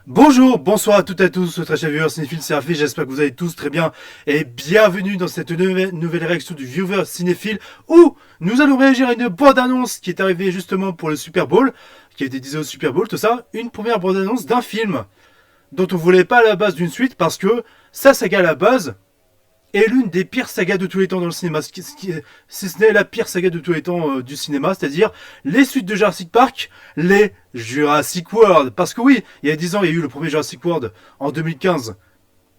Bonjour, bonsoir à toutes et à tous, très chers viewers cinéphiles, c'est Rafi, j'espère que vous allez tous très bien et bienvenue dans cette nouvelle réaction du viewer cinéphile où nous allons réagir à une bande-annonce qui est arrivée justement pour le Super Bowl, qui a été diffusée au Super Bowl, tout ça, une première bande-annonce d'un film dont on voulait pas à la base d'une suite parce que sa saga à la base est l'une des pires sagas de tous les temps dans le cinéma, si ce n'est la pire saga de tous les temps du cinéma, c'est-à-dire les suites de Jurassic Park, les Jurassic World. Parce que oui, il y a 10 ans, il y a eu le premier Jurassic World en 2015,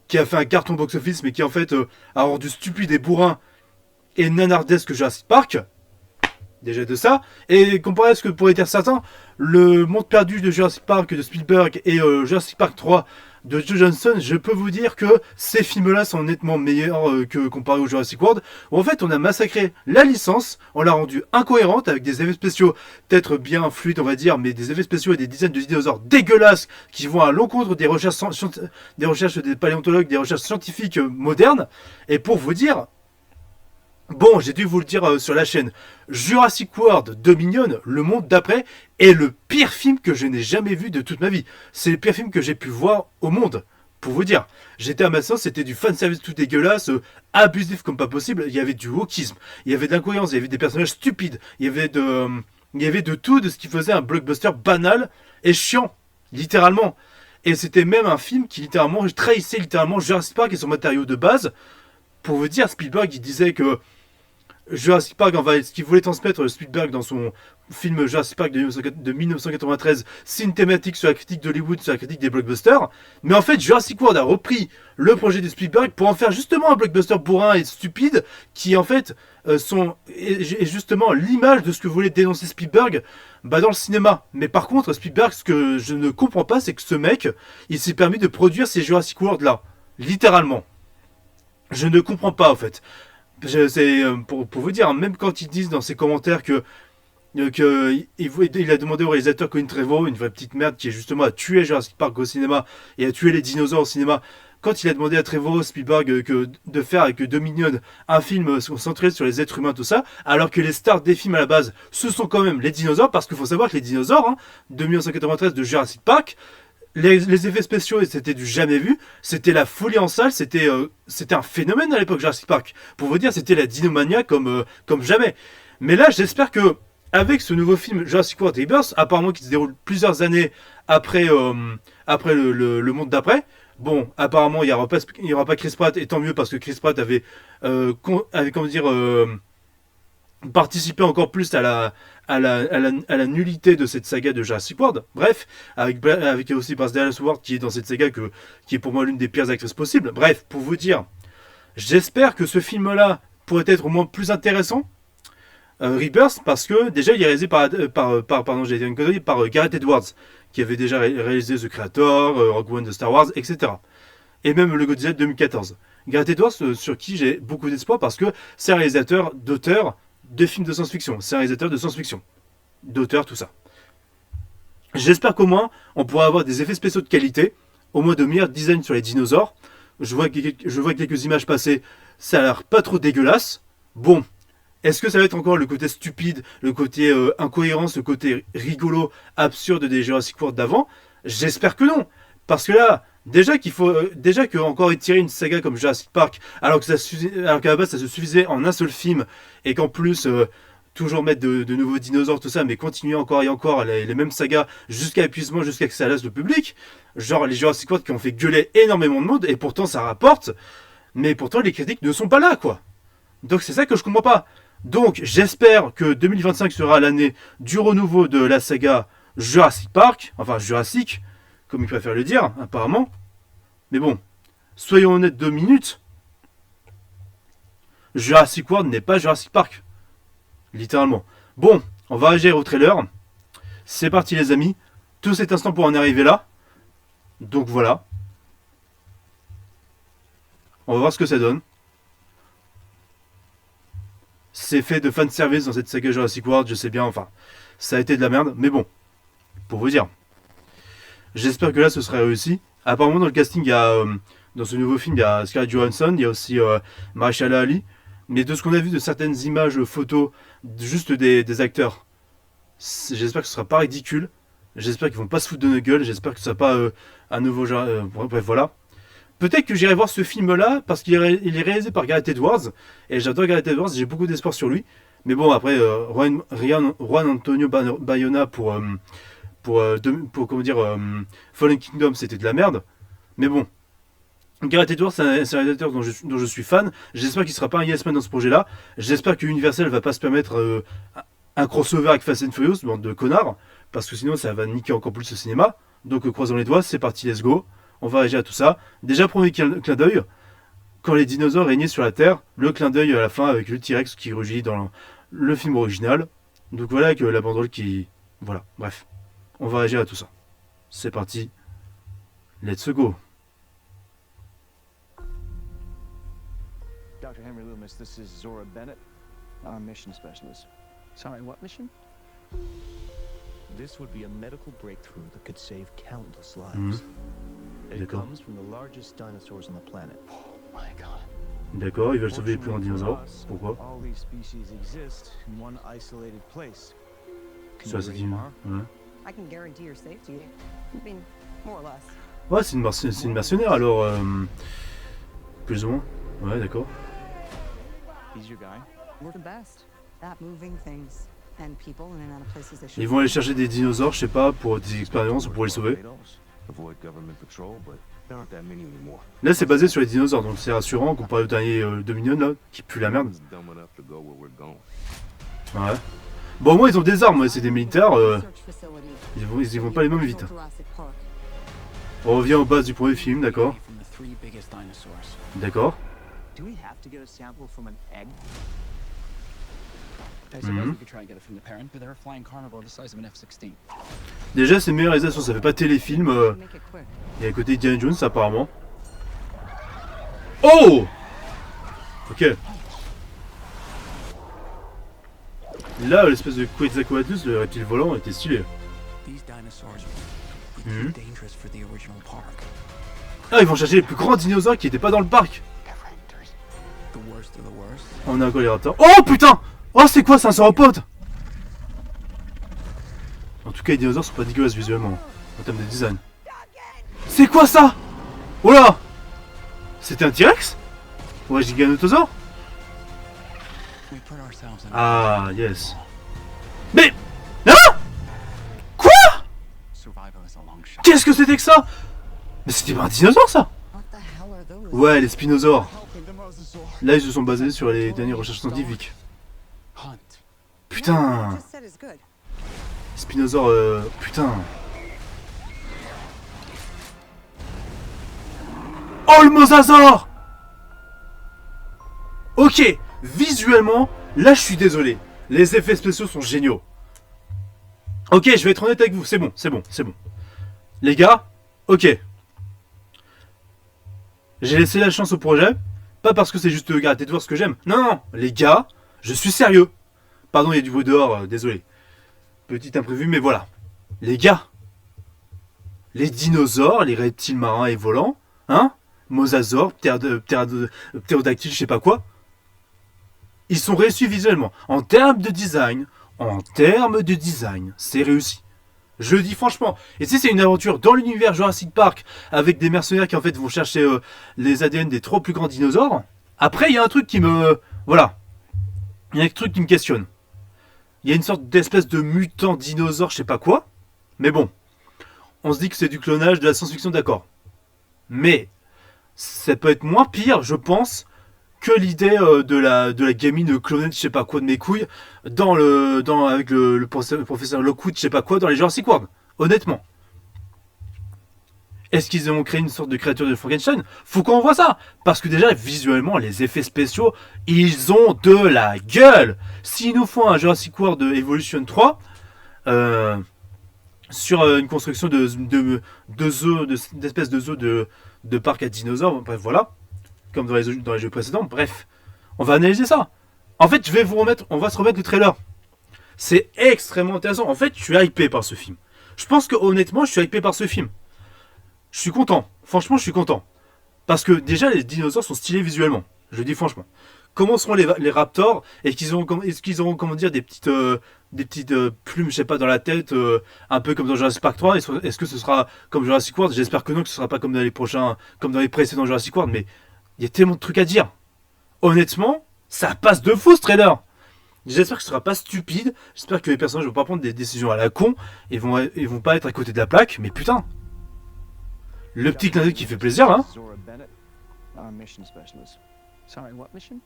qui a fait un carton box-office, mais qui en fait a rendu stupide et bourrin et nanardesque Jurassic Park. Déjà de ça, et comparé à ce que pourrait dire certains, le monde perdu de Jurassic Park de Spielberg et Jurassic Park 3 de Joe Johnston, je peux vous dire que ces films-là sont nettement meilleurs que comparé au Jurassic World, où en fait on a massacré la licence, on l'a rendue incohérente avec des effets spéciaux peut-être bien fluides on va dire, mais des effets spéciaux et des dizaines de dinosaures dégueulasses qui vont à l'encontre des recherches des paléontologues, des recherches scientifiques modernes, et pour vous dire, bon, j'ai dû vous le dire sur la chaîne. Jurassic World Dominion, le monde d'après, est le pire film que je n'ai jamais vu de toute ma vie. C'est le pire film que j'ai pu voir au monde. Pour vous dire, j'étais à ma sauce, c'était du fanservice tout dégueulasse, abusif comme pas possible. Il y avait du wokisme, il y avait de l'incohérence, il y avait des personnages stupides, il y avait de tout de ce qui faisait un blockbuster banal et chiant, littéralement. Et c'était même un film qui littéralement trahissait littéralement Jurassic Park et son matériau de base. Pour vous dire, Spielberg, il disait que Jurassic Park, ce qu'il voulait transmettre Spielberg dans son film Jurassic Park de 1993, c'est une thématique sur la critique d'Hollywood, sur la critique des blockbusters. Mais en fait, Jurassic World a repris le projet de Spielberg pour en faire justement un blockbuster bourrin et stupide qui en fait est justement l'image de ce que voulait dénoncer Spielberg dans le cinéma. Mais par contre, Spielberg, ce que je ne comprends pas, c'est que ce mec, il s'est permis de produire ces Jurassic World là, littéralement. Je ne comprends pas en fait. C'est pour vous dire, même quand ils disent dans ses commentaires il a demandé au réalisateur Colin Trevorrow, une vraie petite merde qui est justement à tuer Jurassic Park au cinéma et à tuer les dinosaures au cinéma. Quand il a demandé à Trevorrow Spielberg de faire avec Dominion un film centré sur les êtres humains, tout ça, alors que les stars des films à la base, ce sont quand même les dinosaures, parce qu'il faut savoir que les dinosaures, hein, de 1993 de Jurassic Park, les effets spéciaux, c'était du jamais vu. C'était la folie en salle. C'était un phénomène à l'époque Jurassic Park. Pour vous dire, c'était la dinomania comme jamais. Mais là, j'espère que avec ce nouveau film Jurassic World Rebirth, apparemment qui se déroule plusieurs années après le monde d'après. Bon, apparemment, il y aura pas Chris Pratt, et tant mieux parce que Chris Pratt avait comment dire, participer encore plus à la nullité de cette saga de Jurassic World. Bref, avec aussi Bryce Dallas Howard qui est dans cette saga qui est pour moi l'une des pires actrices possibles. Bref, pour vous dire, j'espère que ce film-là pourrait être au moins plus intéressant. Rebirth, parce que déjà il est réalisé pardon, j'ai dit une connerie, par Gareth Edwards, qui avait déjà réalisé The Creator, Rogue One de Star Wars, etc. Et même le Godzilla de 2014. Gareth Edwards, sur qui j'ai beaucoup d'espoir parce que c'est un réalisateur d'auteur de films de science-fiction. C'est un réalisateur de science-fiction. D'auteur, tout ça. J'espère qu'au moins, on pourra avoir des effets spéciaux de qualité, au moins de meilleurs design sur les dinosaures. Je vois quelques images passer, ça a l'air pas trop dégueulasse. Bon, est-ce que ça va être encore le côté stupide, le côté incohérence, le côté rigolo, absurde des Jurassic World d'avant? J'espère que non. Parce que là, déjà que encore étirer une saga comme Jurassic Park, alors qu'à la base ça se suffisait en un seul film, et qu'en plus toujours mettre de nouveaux dinosaures, tout ça, mais continuer encore et encore les mêmes sagas jusqu'à épuisement, jusqu'à que ça lasse le public. Genre les Jurassic World qui ont fait gueuler énormément de monde, et pourtant ça rapporte, mais pourtant les critiques ne sont pas là, quoi. Donc c'est ça que je comprends pas. Donc j'espère que 2025 sera l'année du renouveau de la saga Jurassic Park, enfin Jurassic, comme ils préfèrent le dire, apparemment. Mais bon, soyons honnêtes 2 minutes, Jurassic World n'est pas Jurassic Park. Littéralement. Bon, on va réagir au trailer. C'est parti les amis. Tout cet instant pour en arriver là. Donc voilà. On va voir ce que ça donne. C'est fait de fanservice dans cette saga Jurassic World, je sais bien, enfin. Ça a été de la merde, mais bon. Pour vous dire. J'espère que là ce sera réussi. Apparemment dans le casting, dans ce nouveau film, il y a Scarlett Johansson, il y a aussi Mahershala Ali. Mais de ce qu'on a vu de certaines images, photos, juste des acteurs, j'espère que ce sera pas ridicule. J'espère qu'ils vont pas se foutre de nos gueules. J'espère que ça sera pas un nouveau genre. Bref, voilà. Peut-être que j'irai voir ce film-là parce il est réalisé par Gareth Edwards. Et j'adore Gareth Edwards, j'ai beaucoup d'espoir sur lui. Mais bon, après, Juan Antonio Bayona pour comment dire, Fallen Kingdom, c'était de la merde. Mais bon, Gareth Edwards, c'est un réalisateur dont je suis fan. J'espère qu'il ne sera pas un yes man dans ce projet-là. J'espère que Universal va pas se permettre un crossover avec Fast and Furious, bande de connards. Parce que sinon, ça va niquer encore plus le cinéma. Donc, croisons les doigts, c'est parti, let's go. On va réagir à tout ça. Déjà, premier clin d'œil. Quand les dinosaures régnaient sur la Terre, le clin d'œil à la fin avec le T-Rex qui rugit dans le film original. Donc voilà, avec la banderole qui... Voilà, bref. On va réagir à tout ça. C'est parti. Let's go. Dr. Henry Loomis, this is Zora Bennett. I'm a mission specialist. Sorry, what mission? This would be a medical breakthrough that could save countless lives. It comes from the largest dinosaurs on the planet. Oh my god. D'accord, ils veulent sauver les plus grands dinosaures. Pourquoi? All these species exist in one isolated place. Ça, c'est une... Ouais, I can guarantee your safety. I mean, more or less. ouais c'est une mercenaire alors. Plus ou moins. Ouais, d'accord. He's your guy? We're the best at moving things and people in and out of places they Ils should. vont aller chercher des dinosaures, je sais pas, pour des expériences ou pour les sauver. Avoid government patrol, but there aren't that many anymore. Là, c'est basé sur les dinosaures, donc c'est rassurant comparé au dernier Dominion là, qui pue la merde. Dumb enough to go where we're going. Ouais. Bon, moi, ils ont des armes, c'est des militaires. Research facility. Ils vont pas les mêmes vite. Jurassic Park. On revient aux bases du premier film, d'accord. From the 3 biggest dinosaurs. D'accord. Do we have to get a sample from an egg? I suppose we could try and get it from the parent, but they're a flying carnivore the size of an F-16. Déjà, c'est une meilleure réalisation, ça fait pas téléfilm. Make it quick. Et à côté Indiana Jones, apparemment. Oh! Ok. Là, l'espèce de Quetzalcoatlus, le reptile volant, était stylé. These dinosaurs were too dangerous for the original park. Ah, ils vont chercher les plus grands dinosaures qui étaient pas dans le parc. The worst of the worst. On a un colérateur. Oh putain! Oh, c'est quoi? C'est un sauropode! En tout cas, les dinosaures sont pas dégueulasses visuellement, en termes de design. C'est quoi ça? Oh là! C'était un T-Rex? Ouais, Giganotosaure? We put ourselves in Ah, yes. Mais... Ah! Quoi? survival is a long shot. Qu'est-ce que c'était que ça? Mais c'était pas un dinosaure, ça? What the hell are those? Ouais, les spinosaures. Helping the mosasaur. Là, ils se sont basés sur les dernières recherches scientifiques. Hunt. Putain! Just said it's good. Spinosaure, putain. Oh, le mosasaure! Ok, visuellement, là, je suis désolé. Les effets spéciaux sont géniaux. Ok, je vais être honnête avec vous. C'est bon, c'est bon, c'est bon. Les gars, ok. J'ai laissé la chance au projet. Pas parce que c'est juste Gareth Edwards que j'aime. Non, non, les gars, je suis sérieux. Pardon, il y a du bruit dehors, désolé. Petit imprévu, mais voilà. Les gars, les dinosaures, les reptiles marins et volants, hein, mosasaures, ptérodactyles, je sais pas quoi, ils sont réussis visuellement. En termes de design, c'est réussi. Je le dis franchement. Et si c'est une aventure dans l'univers Jurassic Park, avec des mercenaires qui en fait vont chercher les ADN des 3 plus grands dinosaures, après il y a un truc qui me... Voilà. Il y a un truc qui me questionne. Il y a une sorte d'espèce de mutant dinosaure, je sais pas quoi. Mais bon, on se dit que c'est du clonage, de la science-fiction, d'accord. Mais ça peut être moins pire, je pense, que l'idée de la gamine clonée de je sais pas quoi de mes couilles avec le professeur Lockwood, je sais pas quoi, dans les Jurassic World. Honnêtement. Est-ce qu'ils ont créé une sorte de créature de Frankenstein? Faut qu'on voit ça. Parce que déjà, visuellement, les effets spéciaux, ils ont de la gueule. S'ils nous font un Jurassic World Evolution 3, sur une construction d'espèces de zoos de parcs à dinosaures, bref, voilà. Comme dans les jeux précédents, bref. On va analyser ça. En fait, on va se remettre le trailer. C'est extrêmement intéressant. En fait, je suis hypé par ce film. Je pense que honnêtement, je suis hypé par ce film. Je suis content. Franchement, je suis content. Parce que déjà, les dinosaures sont stylés visuellement. Je le dis franchement. comment seront les raptors, est-ce qu'ils auront comment dire des petites plumes, je sais pas, dans la tête, un peu comme dans Jurassic Park 3. Est-ce que ce sera comme Jurassic World? J'espère que non, que ce sera pas comme dans les prochains, comme dans les précédents Jurassic World, mais il y a tellement de trucs à dire. Honnêtement, ça passe de fou ce trailer. J'espère que ce sera pas stupide. J'espère que les personnages vont pas prendre des décisions à la con et vont pas être à côté de la plaque. Mais putain, le petit clin d'œil qui fait plaisir là. Zora Bennett, our mission specialist. Sorry, what mission?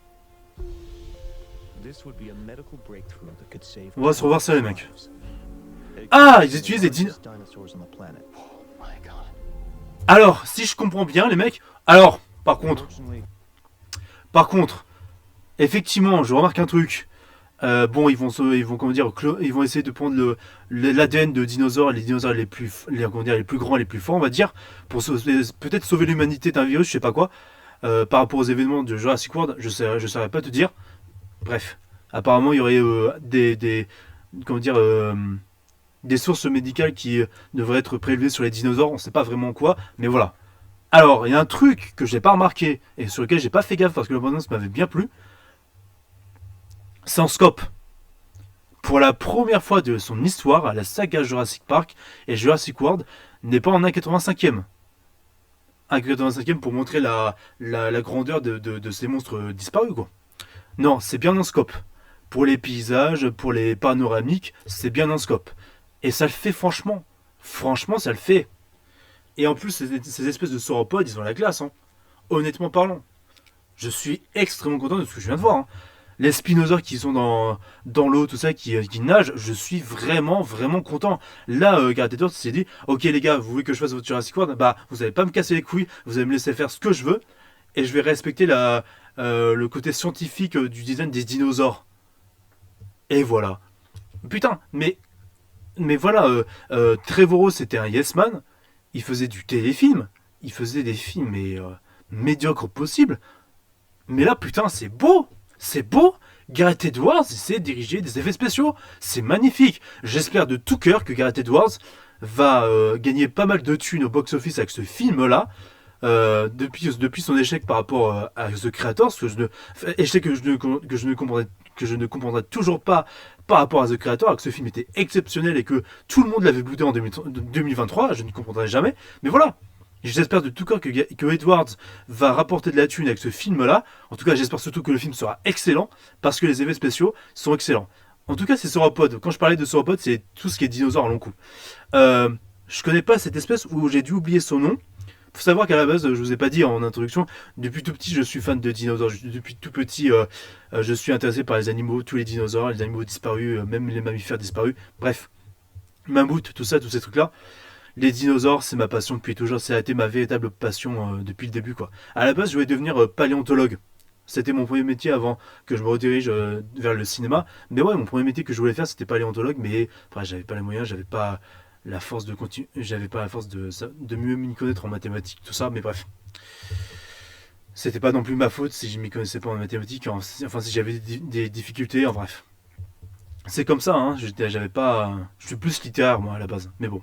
This would be a medical breakthrough that could save On va se revoir ça les mecs. lives. Ah, ils utilisent des Largest dinosaurs on the planet. Oh my god. Alors, si je comprends bien les mecs. Alors, par contre, effectivement, je remarque un truc. Bon, ils vont comment dire, ils vont essayer de prendre l'ADN de dinosaures, les dinosaures les plus grands, les plus forts, on va dire, pour peut-être sauver l'humanité d'un virus, je sais pas quoi. Par rapport aux événements de Jurassic World, je saurais pas te dire. Bref, apparemment il y aurait comment dire, des sources médicales qui devraient être prélevées sur les dinosaures, on sait pas vraiment quoi, mais voilà. Alors, il y a un truc que j'ai pas remarqué et sur lequel j'ai pas fait gaffe parce que l'abondance m'avait bien plu. C'est en scope. Pour la première fois de son histoire, la saga Jurassic Park et Jurassic World n'est pas en 1,85e. 1,85e pour montrer la grandeur de ces monstres disparus, quoi. Non, c'est bien en scope. Pour les paysages, pour les panoramiques, c'est bien en scope. Et ça le fait franchement. Franchement, ça le fait. Et en plus, ces espèces de sauropodes, ils ont la classe, hein. Honnêtement parlant. Je suis extrêmement content de ce que je viens de voir, hein. Les spinosaures qui sont dans l'eau, tout ça, qui nagent, je suis vraiment, vraiment content. Là, Gareth Edwards s'est dit, ok les gars, vous voulez que je fasse votre Jurassic World? Bah, vous allez pas me casser les couilles, vous allez me laisser faire ce que je veux, et je vais respecter le côté scientifique du design des dinosaures. Et voilà. Putain, mais voilà, Trevorrow c'était un yes man, il faisait du téléfilm, il faisait des films mais médiocres possibles. Mais là, putain, c'est beau! C'est beau! Gareth Edwards, il sait diriger des effets spéciaux. C'est magnifique. J'espère de tout cœur que Gareth Edwards va gagner pas mal de thunes au box-office avec ce film-là. Depuis son échec par rapport à The Creator, échec que je ne comprendrai toujours pas par rapport à The Creator, alors que ce film était exceptionnel et que tout le monde l'avait bloudé en 2023, je ne comprendrai jamais. Mais voilà, j'espère de tout cœur que Edwards va rapporter de la thune avec ce film-là. En tout cas, j'espère surtout que le film sera excellent, parce que les effets spéciaux sont excellents. En tout cas, c'est sauropodes. Quand je parlais de sauropodes, c'est tout ce qui est dinosaure à long coup. Je connais pas cette espèce où j'ai dû oublier son nom. Faut savoir qu'à la base, je vous ai pas dit en introduction, depuis tout petit, je suis fan de dinosaures. Depuis tout petit, je suis intéressé par les animaux, tous les dinosaures, les animaux disparus, même les mammifères disparus. Bref, mammouth, tout ça, tous ces trucs-là. Les dinosaures, c'est ma passion depuis toujours. Ça a été ma véritable passion depuis le début, quoi. À la base, je voulais devenir paléontologue. C'était mon premier métier avant que je me redirige vers le cinéma. Mais ouais, mon premier métier que je voulais faire, c'était paléontologue. Mais après, j'avais pas les moyens, j'avais pas la force de continuer, j'avais pas la force de mieux m'y connaître en mathématiques, tout ça. Mais bref, c'était pas non plus ma faute si je m'y connaissais pas en mathématiques. Enfin, si j'avais des difficultés. En bref, c'est comme ça. Hein. J'avais pas. Je suis plus littéraire moi à la base. Mais bon.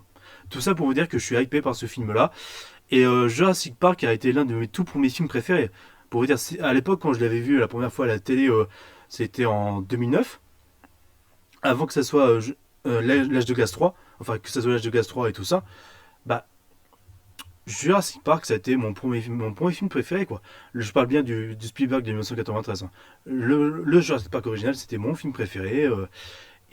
Tout ça pour vous dire que je suis hypé par ce film-là. Et Jurassic Park a été l'un de mes tout premiers films préférés. Pour vous dire, à l'époque, quand je l'avais vu la première fois à la télé, c'était en 2009. Avant que ça soit l'âge de glace 3. Enfin, que ça soit l'âge de glace 3 et tout ça. Bah, Jurassic Park, ça a été mon premier film préféré, quoi. Je parle bien du Spielberg de 1993. Hein. Le Jurassic Park original, c'était mon film préféré.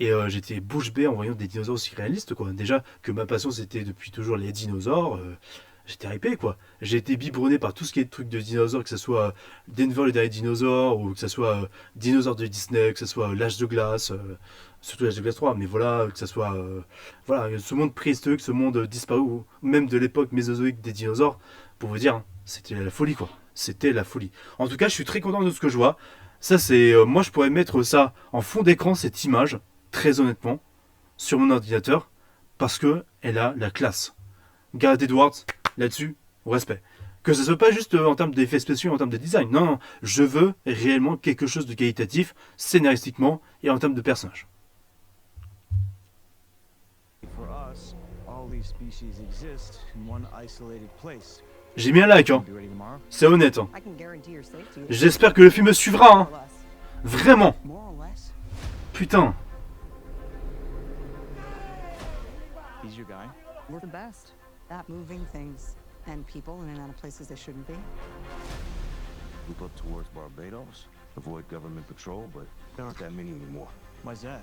Et j'étais bouche bée en voyant des dinosaures aussi réalistes, quoi. Déjà que ma passion c'était depuis toujours les dinosaures, j'étais hypé, quoi. J'ai été biberonné par tout ce qui est trucs de dinosaures, que ce soit Denver le dernier dinosaure, ou que ce soit dinosaures de Disney, que ce soit l'âge de glace, surtout l'âge de glace 3, mais voilà, que ce soit voilà, ce monde préhistorique, ce monde disparu, ou même de l'époque mésozoïque des dinosaures, pour vous dire, hein, c'était la folie, quoi. C'était la folie. En tout cas, je suis très content de ce que je vois. Ça, c'est moi, je pourrais mettre ça en fond d'écran, cette image. Très honnêtement, sur mon ordinateur, parce que elle a la classe. Gareth Edwards, là-dessus, au respect. Que ce soit pas juste en termes d'effets spéciaux, en termes de design. Non, non, je veux réellement quelque chose de qualitatif, scénaristiquement et en termes de personnages. For us, all these species exist in one isolated place. J'ai mis un like, hein. Be ready tomorrow. C'est honnête, hein. I can guarantee your safety. J'espère que le film me suivra, hein. More or less. Vraiment. More or less. Putain. He's your guy. We're the best at moving things and people in and out of places they shouldn't be. Move up towards Barbados, avoid government patrol, but there aren't that many anymore. Why's that?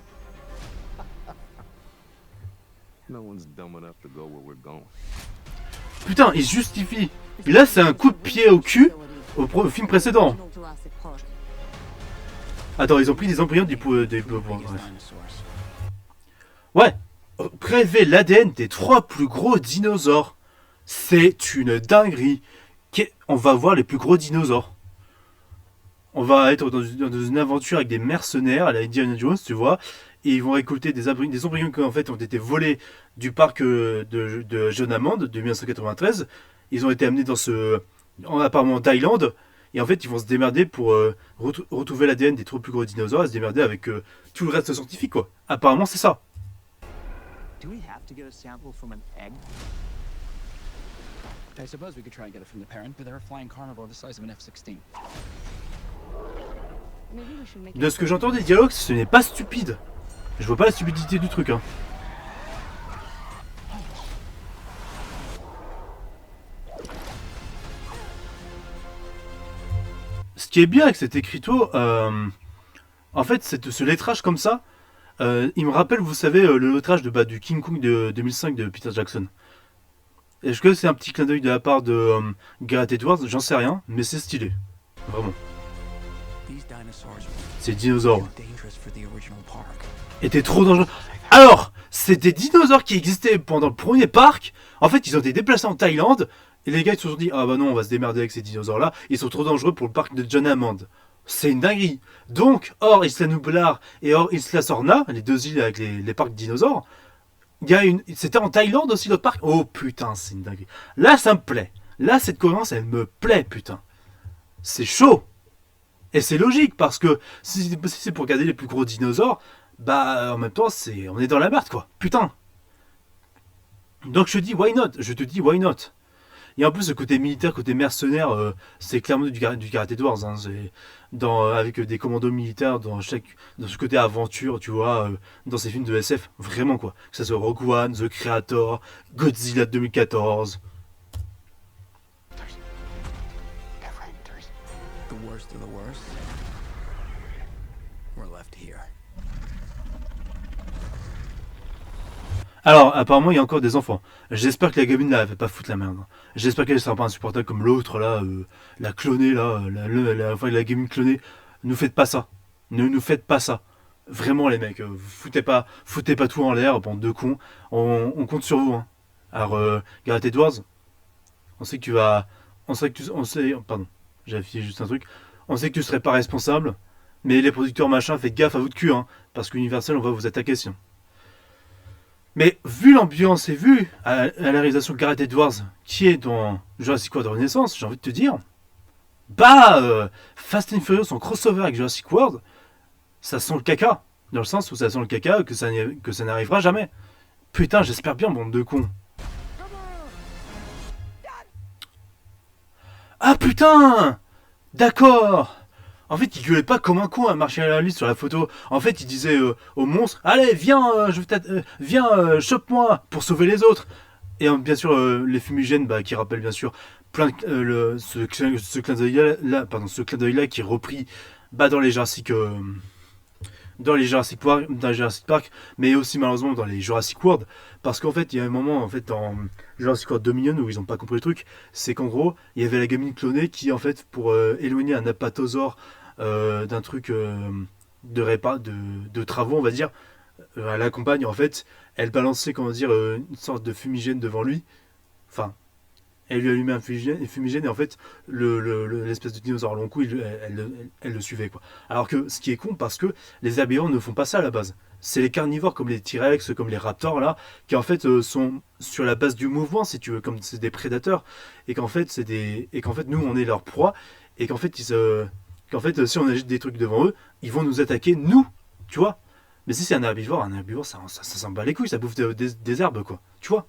No one's dumb enough to go where we're going. Putain, il se justifie. Et là, c'est un coup de pied au cul au film précédent. Original Jurassic Park. Attends, ils ont pris des embryons des Biggest bref. dinosaurs. Ouais. Prélever l'ADN des 3 plus gros dinosaures. C'est une dinguerie. On va voir les plus gros dinosaures. On va être dans une aventure avec des mercenaires à la Indiana Jones, tu vois. Et ils vont récolter des embryons qui en fait ont été volés du parc de John Hammond de 1993. Ils ont été amenés dans apparemment Thaïlande. Et en fait, ils vont se démerder pour retrouver l'ADN des 3 plus gros dinosaures et se démerder avec tout le reste scientifique, quoi. Apparemment, c'est ça. Do we have to get a sample from an egg? I suppose we could try and get it from the parent, but they're a flying carnivore the size of an F-16. Maybe we should make De ce que j'entends des dialogues, ce n'est pas stupide. Je vois pas la stupidité du truc, hein. Ce qui est bien avec cet écriteau, en fait, ce lettrage comme ça, il me rappelle, vous savez, le lettrage du King Kong de 2005 de Peter Jackson. Est-ce que c'est un petit clin d'œil de la part de Gareth Edwards? J'en sais rien, mais c'est stylé. Vraiment. These dinosaurs Ces dinosaures were dangerous for the original park. étaient trop dangereux. Alors, c'est des dinosaures qui existaient pendant le premier parc. En fait, ils ont été déplacés en Thaïlande. Et les gars, ils se sont dit, ah bah non, on va se démerder avec ces dinosaures-là. Ils sont trop dangereux pour le parc de John Hammond. C'est une dinguerie. Donc, hors Isla Nublar et hors Isla Sorna, les 2 îles avec les parcs dinosaures, c'était en Thaïlande aussi l'autre parc. Oh putain, c'est une dinguerie. Là, ça me plaît. Là, cette cohérence, elle me plaît, putain. C'est chaud. Et c'est logique, parce que si c'est pour garder les plus gros dinosaures, bah en même temps, on est dans la merde, quoi. Putain. Donc je dis, why not? Je te dis, why not? Et en plus, ce côté militaire, côté mercenaire, c'est clairement du Gareth Edwards. Hein, avec des commandos militaires dans ce côté aventure, tu vois, dans ces films de SF. Vraiment, quoi. Que ça soit Rogue One, The Creator, Godzilla 2014. The worst of the worst. We're left here. Alors, apparemment, il y a encore des enfants. J'espère que la gamine là, elle va pas foutre la merde. J'espère qu'elle sera pas insupportable comme l'autre là, la clonée là, la gamine clonée. Ne faites pas ça. Ne nous faites pas ça. Vraiment les mecs, foutez pas tout en l'air, bande de cons. On compte sur vous. Hein. Alors, Gareth Edwards, on sait que tu vas, pardon, j'ai affiché juste un truc. On sait que tu serais pas responsable, mais les producteurs machin, faites gaffe à votre cul, hein, parce qu'Universal, on va vous attaquer sinon. Mais vu l'ambiance et vu à la réalisation de Gareth Edwards, qui est dans Jurassic World Renaissance, j'ai envie de te dire, bah, Fast and Furious en crossover avec Jurassic World, ça sent le caca. Dans le sens où ça sent le caca, que ça n'arrivera jamais. Putain, j'espère bien, bande de cons. Ah putain! D'accord! En fait, il gueulait pas comme un con à Marshall Ali sur la photo. En fait, il disait au monstre, allez, viens, viens, chope-moi pour sauver les autres. Et bien sûr, les fumigènes, bah, qui rappellent bien sûr ce clin d'œil là qui est repris bah, dans les Jurassic Park, mais aussi malheureusement dans les Jurassic World, parce qu'en fait il y a un moment en fait dans Jurassic World Dominion où ils ont pas compris le truc, c'est qu'en gros il y avait la gamine clonée qui en fait pour éloigner un apatosaure d'un truc de travaux on va dire, à la campagne en fait, elle balançait comment dire une sorte de fumigène devant lui, enfin elle lui allumait un fumigène et en fait l'espèce de dinosaure long cou elle le suivait quoi. Alors que ce qui est con parce que les herbivores ne font pas ça à la base. C'est les carnivores comme les T-Rex, comme les raptors là, qui en fait sont sur la base du mouvement si tu veux, comme c'est des prédateurs et qu'en fait nous on est leur proie et qu'en fait si on agite des trucs devant eux, ils vont nous attaquer nous, tu vois. Mais si c'est un herbivore ça s'en bat les couilles, ça bouffe des herbes quoi, tu vois.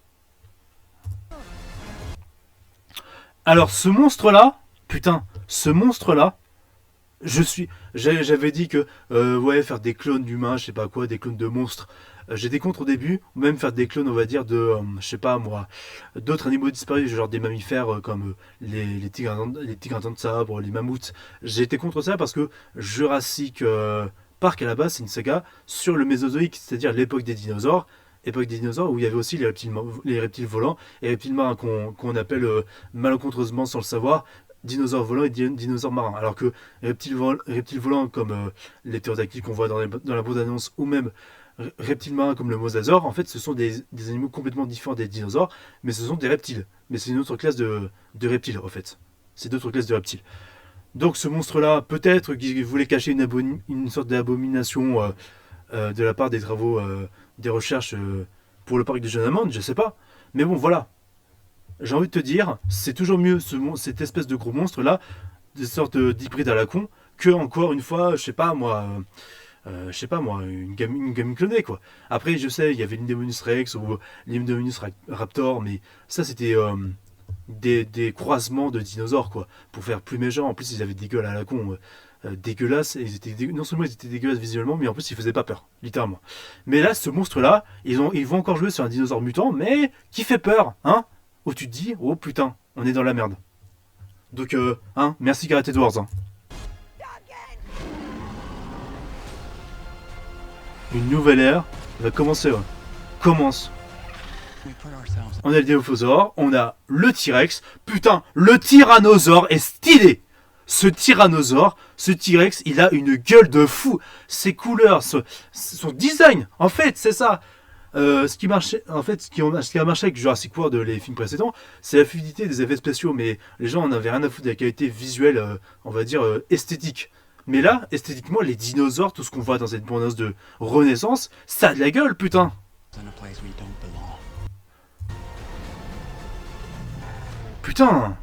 Alors, ce monstre-là, putain, ce monstre-là, j'avais dit que, ouais, faire des clones d'humains, je sais pas quoi, des clones de monstres, j'étais contre au début, ou même faire des clones, on va dire, de, je sais pas moi, d'autres animaux disparus, genre des mammifères comme les tigres à dents de sabre, les mammouths. J'étais contre ça parce que Jurassic Park, à la base, c'est une saga sur le Mésozoïque, c'est-à-dire l'époque des dinosaures. Époque des dinosaures où il y avait aussi les reptiles volants et reptiles marins qu'on appelle malencontreusement sans le savoir dinosaures volants et dinosaures marins. Alors que reptiles volants comme les ptérodactyles qu'on voit dans la bande-annonce ou même reptiles marins comme le mosasaure, en fait ce sont des animaux complètement différents des dinosaures, mais ce sont des reptiles. Mais c'est une autre classe de reptiles en fait. C'est d'autres classes de reptiles. Donc ce monstre-là, peut-être qu'il voulait cacher une sorte d'abomination de la part des travaux, des recherches pour le parc de John je sais pas. Mais bon, voilà. J'ai envie de te dire, c'est toujours mieux cette espèce de gros monstre-là, des sortes d'hybrides à la con, que encore une fois, je sais pas moi, une gamine clonée quoi. Après, je sais, il y avait l'Indominus Rex ou l'Indominus Raptor, mais ça c'était des croisements de dinosaures quoi, pour faire plus méchant. En plus, ils avaient des gueules à la con. Dégueulasses, et non seulement ils étaient dégueulasses visuellement, mais en plus ils faisaient pas peur, littéralement. Mais là, ce monstre-là, ils vont encore jouer sur un dinosaure mutant, mais qui fait peur, hein. Où tu te dis, oh putain, on est dans la merde. Donc, merci Karate Wars. Hein. Une nouvelle ère va commencer, ouais. Commence. We put ourselves On a le Dilophosaure, on a le T-Rex. Putain, le Tyrannosaure est stylé. Ce Tyrannosaure, ce T-Rex, il a une gueule de fou. Ses couleurs, son design, en fait, c'est ça. Ce qui a marché avec Jurassic World, les films précédents, c'est la fluidité des effets spéciaux. Mais les gens en avaient rien à foutre de la qualité visuelle, on va dire, esthétique. Mais là, esthétiquement, les dinosaures, tout ce qu'on voit dans cette bande de Renaissance, ça a de la gueule, putain. in a place we don't belong. Putain.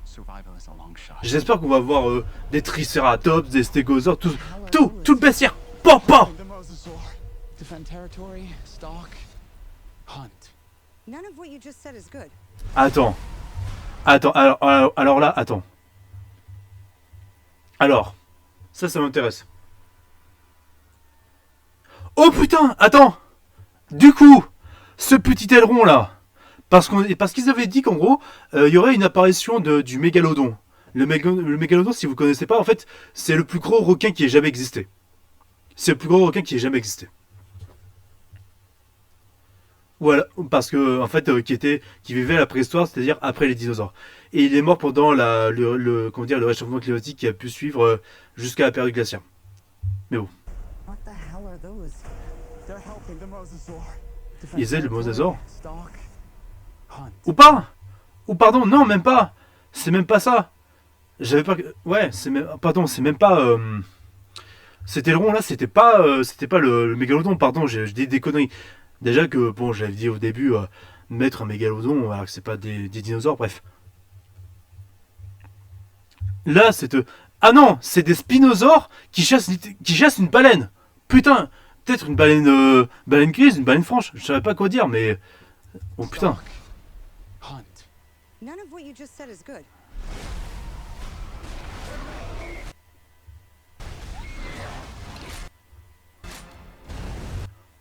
Survival is a long shot. J'espère qu'on va voir des Triceratops, des Stégosaures, tout le bestiaire. Papa. The mosasaur. Defend territory, stalk, hunt. None of what you just said is good. Attends, alors là, attends. Alors, ça m'intéresse. Oh putain, attends. Du coup, ce petit aileron là, parce qu'ils avaient dit qu'en gros, il y aurait une apparition du mégalodon. Le mégalodon, si vous connaissez pas, en fait, c'est le plus gros requin qui ait jamais existé. C'est le plus gros requin qui ait jamais existé. Voilà, parce que en fait, qui vivait à la préhistoire, c'est-à-dire après les dinosaures. Et il est mort pendant le réchauffement climatique qui a pu suivre jusqu'à la période glaciaire. Mais bon. What the hell are those? They're helping the mosasaur. Defend Ils aident le territory, mosasaure. stalk, hunt. Ou pas. Ou pardon, non, même pas. C'est même pas ça. J'avais pas. Ouais, c'est même. Pardon, c'est même pas. Cet aileron là, c'était pas le mégalodon. Pardon, j'ai dit des conneries. Déjà que bon, j'avais dit au début mettre un mégalodon alors que c'est pas des dinosaures. Bref. Là, ah non, c'est des spinosaures qui chassent une baleine. Putain, peut-être une baleine grise, une baleine franche. Je savais pas quoi dire, mais oh putain. Stalk, hunt. None of what you just said is good.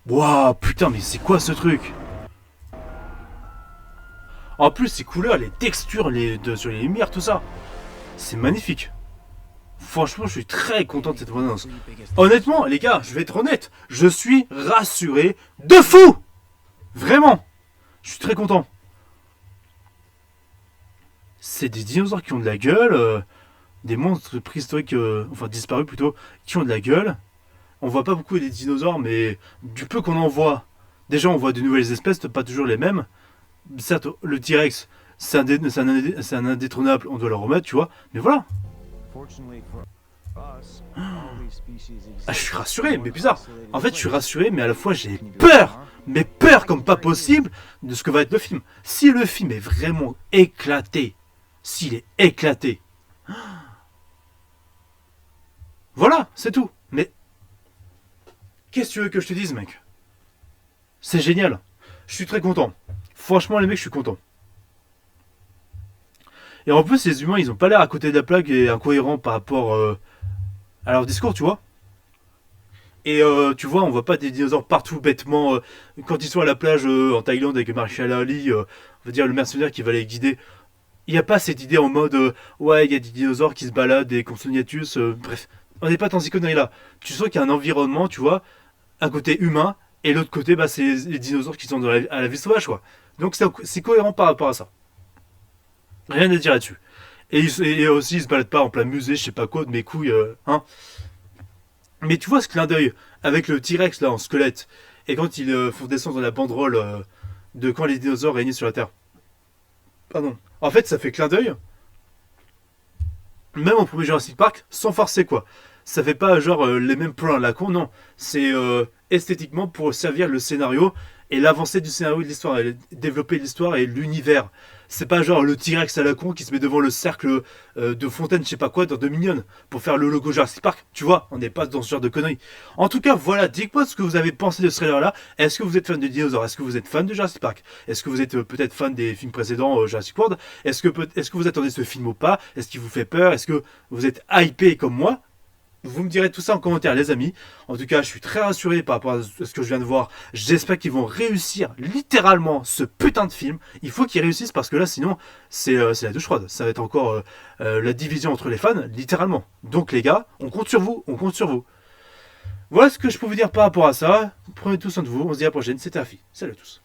Waouh, putain, mais c'est quoi ce truc? En plus, ces couleurs, les textures, sur les lumières, tout ça, c'est magnifique. Franchement, je suis très content de cette bande-annonce. Three biggest Honnêtement, les gars, je vais être honnête, je suis rassuré de fou. Vraiment, je suis très content. C'est des dinosaures qui ont de la gueule, des monstres préhistoriques, enfin disparus plutôt, qui ont de la gueule. On voit pas beaucoup des dinosaures, mais du peu qu'on en voit, déjà on voit de nouvelles espèces, pas toujours les mêmes. Certes, le T-Rex, c'est un indétrônable, on doit le remettre, tu vois. Mais voilà. Fortunately for us, all these species exist Ah, je suis rassuré, mais bizarre. isolated En fait, je suis places. rassuré, mais à la fois j'ai peur. Mais peur comme pas possible de ce que va être le film. Si le film est vraiment éclaté, s'il est éclaté, voilà, c'est tout. Mais qu'est-ce que tu veux que je te dise, mec? C'est génial. Je suis très content. Franchement, les mecs, je suis content. Et en plus, les humains, ils ont pas l'air à côté de la plaque et incohérents par rapport à leur discours, tu vois. Et tu vois, on voit pas des dinosaures partout bêtement. Quand ils sont à la plage en Thaïlande avec Marshall Ali, on va dire le mercenaire qui va les guider. Il n'y a pas cette idée en mode ouais, il y a des dinosaures qui se baladent et consoniatus. Bref, on n'est pas dans ces conneries là. Tu sens qu'il y a un environnement, tu vois, un côté humain et l'autre côté, bah, c'est les dinosaures qui sont à la vie sauvage, quoi. Donc c'est cohérent par rapport à ça. Rien à dire là-dessus. Et aussi, ils se baladent pas en plein musée, je sais pas quoi, de mes couilles, hein. Mais tu vois ce clin d'œil avec le T-Rex là en squelette et quand ils font descendre la banderole de quand les dinosaures régnaient sur la Terre. Pardon. En fait, ça fait clin d'œil, même au premier Jurassic Park, sans forcer quoi. Ça fait pas genre les mêmes plans à la con, non. C'est esthétiquement pour servir le scénario et l'avancée du scénario et de l'histoire, et développer l'histoire et l'univers. C'est pas genre le T-Rex à la con qui se met devant le cercle de fontaine, je sais pas quoi, dans Dominion, pour faire le logo Jurassic Park. Tu vois, on n'est pas dans ce genre de conneries. En tout cas, voilà, dites-moi ce que vous avez pensé de ce trailer-là. Est-ce que vous êtes fan de dinosaures? Est-ce que vous êtes fan de Jurassic Park? Est-ce que vous êtes peut-être fan des films précédents Jurassic World? Est-ce que vous attendez ce film ou pas? Est-ce qu'il vous fait peur? Est-ce que vous êtes hypé comme moi? Vous me direz tout ça en commentaire, les amis. En tout cas, je suis très rassuré par rapport à ce que je viens de voir. J'espère qu'ils vont réussir littéralement ce putain de film. Il faut qu'ils réussissent parce que là, sinon, c'est la douche froide. Ça va être encore la division entre les fans, littéralement. Donc, les gars, on compte sur vous. On compte sur vous. Voilà ce que je peux vous dire par rapport à ça. Prenez tout soin de vous. On se dit à la prochaine. C'était Afi. Salut à tous.